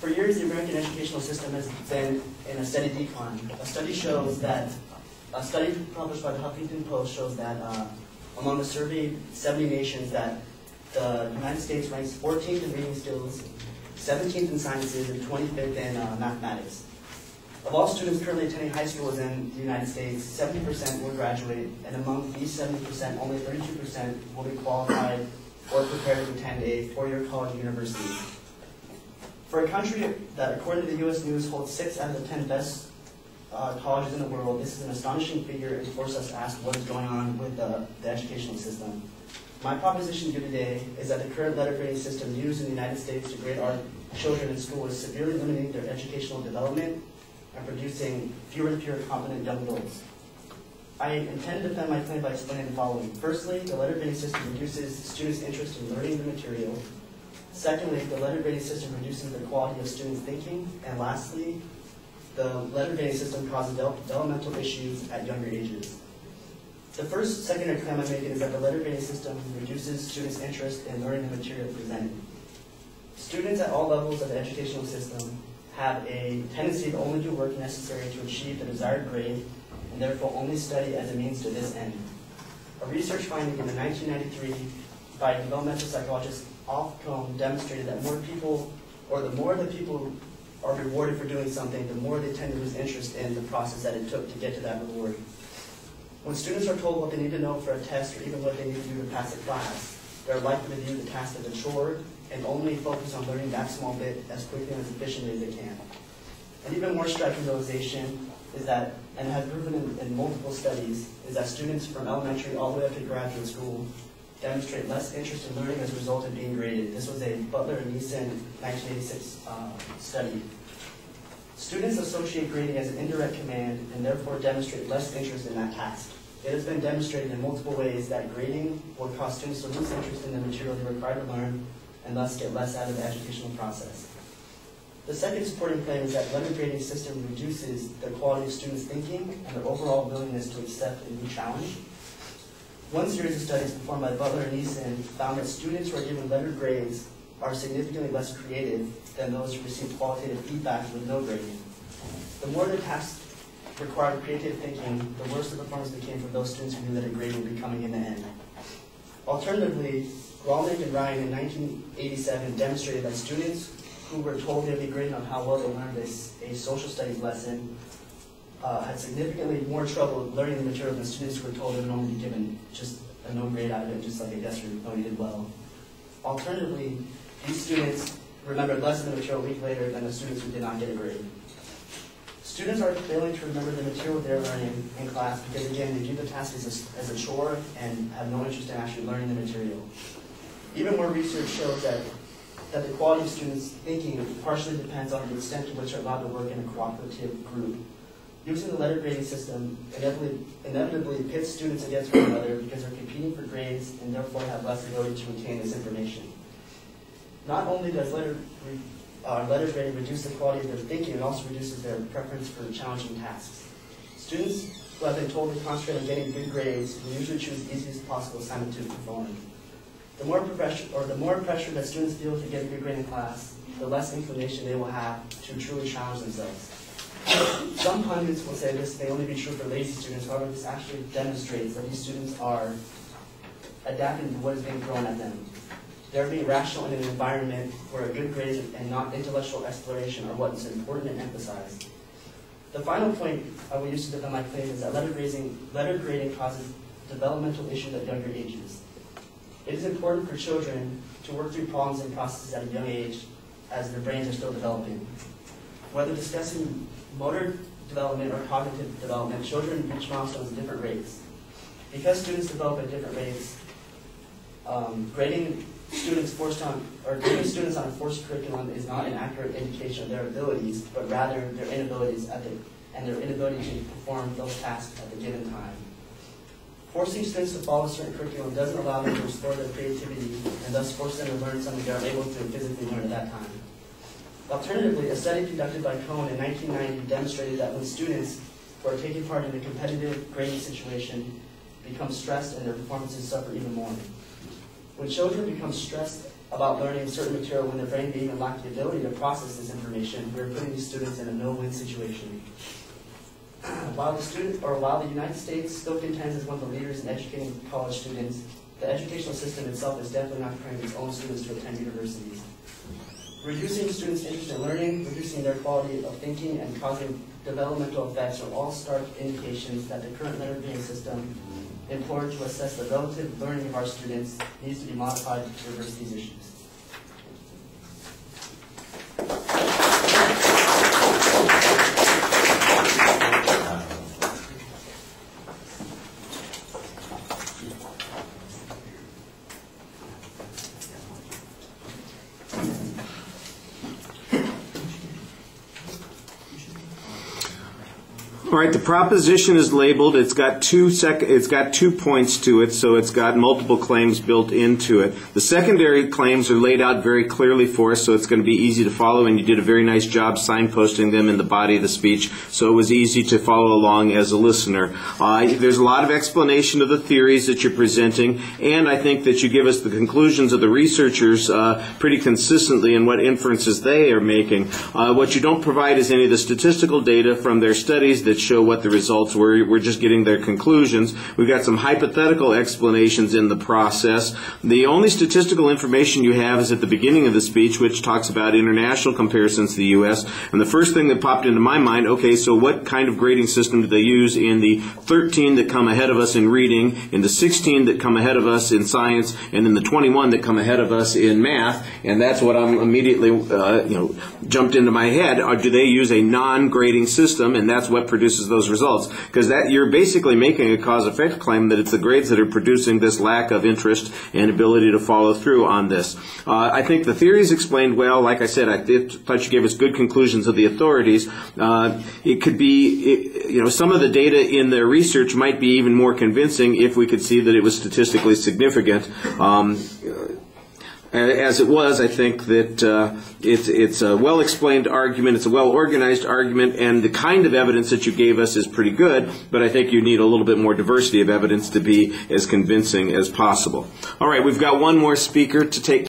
For years, the American educational system has been in a steady decline. A study published by the Huffington Post shows that among the surveyed 70 nations, that the United States ranks 14th in reading skills, 17th in sciences, and 25th in mathematics. Of all students currently attending high schools in the United States, 70% will graduate, and among these 70%, only 32% will be qualified or prepared to attend a four-year college or university. For a country that, according to the U.S. News, holds 6 out of the 10 best colleges in the world, this is an astonishing figure and forces us to ask what is going on with the educational system. My proposition to you today is that the current letter grading system used in the United States to grade our children in school is severely limiting their educational development and producing fewer and fewer competent young adults. I intend to defend my claim by explaining the following. Firstly, the letter grading system reduces students' interest in learning the material. Secondly, the letter grading system reduces the quality of students' thinking. And lastly, the letter grading system causes developmental issues at younger ages. The first secondary claim I'm making is that the letter grading system reduces students' interest in learning the material presented. Students at all levels of the educational system have a tendency to only do work necessary to achieve the desired grade, and therefore only study as a means to this end. A research finding in 1993 by developmental psychologist Alf Cohn demonstrated that the more the people are rewarded for doing something, the more they tend to lose interest in the process that it took to get to that reward. When students are told what they need to know for a test or even what they need to do to pass a class, they're likely to view the task as a chore and only focus on learning that small bit as quickly and as efficiently as they can. An even more striking realization is that, and has proven in multiple studies, is that students from elementary all the way up to graduate school demonstrate less interest in learning as a result of being graded. This was a Butler and Neeson 1986 study. Students associate grading as an indirect command and therefore demonstrate less interest in that task. It has been demonstrated in multiple ways that grading will cause students to lose interest in the material they are required to learn and thus get less out of the educational process. The second supporting claim is that the letter grading system reduces the quality of students' thinking and their overall willingness to accept a new challenge. One series of studies performed by Butler and Neeson found that students who are given lettered grades are significantly less creative than those who receive qualitative feedback with no grading. The more the task required creative thinking, the worse the performance became for those students who knew that a grade would be coming in the end. Alternatively, Rolnick and Ryan in 1987 demonstrated that students who were told they'd be graded on how well they learned a social studies lesson had significantly more trouble learning the material than students who were told they would only be given just a no grade out of it, just like a yes or no, you did well. Alternatively, these students remembered less of the material a week later than the students who did not get a grade. Students are failing to remember the material they're learning in class because, again, they view the task as a chore and have no interest in actually learning the material. Even more research shows that the quality of students' thinking partially depends on the extent to which they're allowed to work in a cooperative group. Using the letter grading system inevitably pits students against one another because they're competing for grades and therefore have less ability to retain this information. Not only does letter grading reduce the quality of their thinking, it also reduces their preference for challenging tasks. Students who have been told to concentrate on getting good grades will usually choose the easiest possible assignment to perform. The more pressure that students feel to get a good grade in class, the less inclination they will have to truly challenge themselves. Some pundits will say this may only be true for lazy students. However, this actually demonstrates that these students are adapting to what is being thrown at them. They're being rational in an environment where a good grade and not intellectual exploration are what is important and emphasized. The final point I will use to defend my claim is that letter grading causes developmental issues at younger ages. It is important for children to work through problems and processes at a young age as their brains are still developing. Whether discussing motor development or cognitive development, children reach milestones at different rates. Because students develop at different rates, grading students on a forced curriculum is not an accurate indication of their abilities, but rather their inabilities and their inability to perform those tasks at the given time. Forcing students to follow a certain curriculum doesn't allow them to explore their creativity and thus force them to learn something they aren't able to physically learn at that time. Alternatively, a study conducted by Cohn in 1990 demonstrated that when students who are taking part in a competitive grading situation become stressed and their performances suffer even more. When children become stressed about learning certain material when their brain may even lack the ability to process this information. We're putting these students in a no-win situation. While the United States still contends as one of the leaders in educating college students, the educational system itself is definitely not preparing its own students to attend universities. Reducing students' interest in learning, reducing their quality of thinking, and causing developmental effects are all stark indications that the current learning system employed to assess the relative learning of our students needs to be modified to reverse these issues. All right, the proposition is labeled. It's got two points to it, so it's got multiple claims built into it. The secondary claims are laid out very clearly for us, so it's going to be easy to follow, and you did a very nice job signposting them in the body of the speech, so it was easy to follow along as a listener. There's a lot of explanation of the theories that you're presenting, and I think that you give us the conclusions of the researchers pretty consistently in what inferences they are making. What you don't provide is any of the statistical data from their studies that show what the results were. We're just getting their conclusions. We've got some hypothetical explanations in the process. The only statistical information you have is at the beginning of the speech, which talks about international comparisons to the U.S. And the first thing that popped into my mind, okay, so what kind of grading system do they use in the 13 that come ahead of us in reading, in the 16 that come ahead of us in science, and in the 21 that come ahead of us in math? And that's what I'm immediately, jumped into my head. Or do they use a non-grading system, and that's what produces those results? Because that you're basically making a cause-effect claim that it's the grades that are producing this lack of interest and ability to follow through on this. I think the theory is explained well. Like I said, I thought you gave us good conclusions of the authorities. It could be, some of the data in the research might be even more convincing if we could see that it was statistically significant. As it was, I think that it's a well-explained argument, it's a well-organized argument, and the kind of evidence that you gave us is pretty good, but I think you need a little bit more diversity of evidence to be as convincing as possible. All right, we've got one more speaker to take.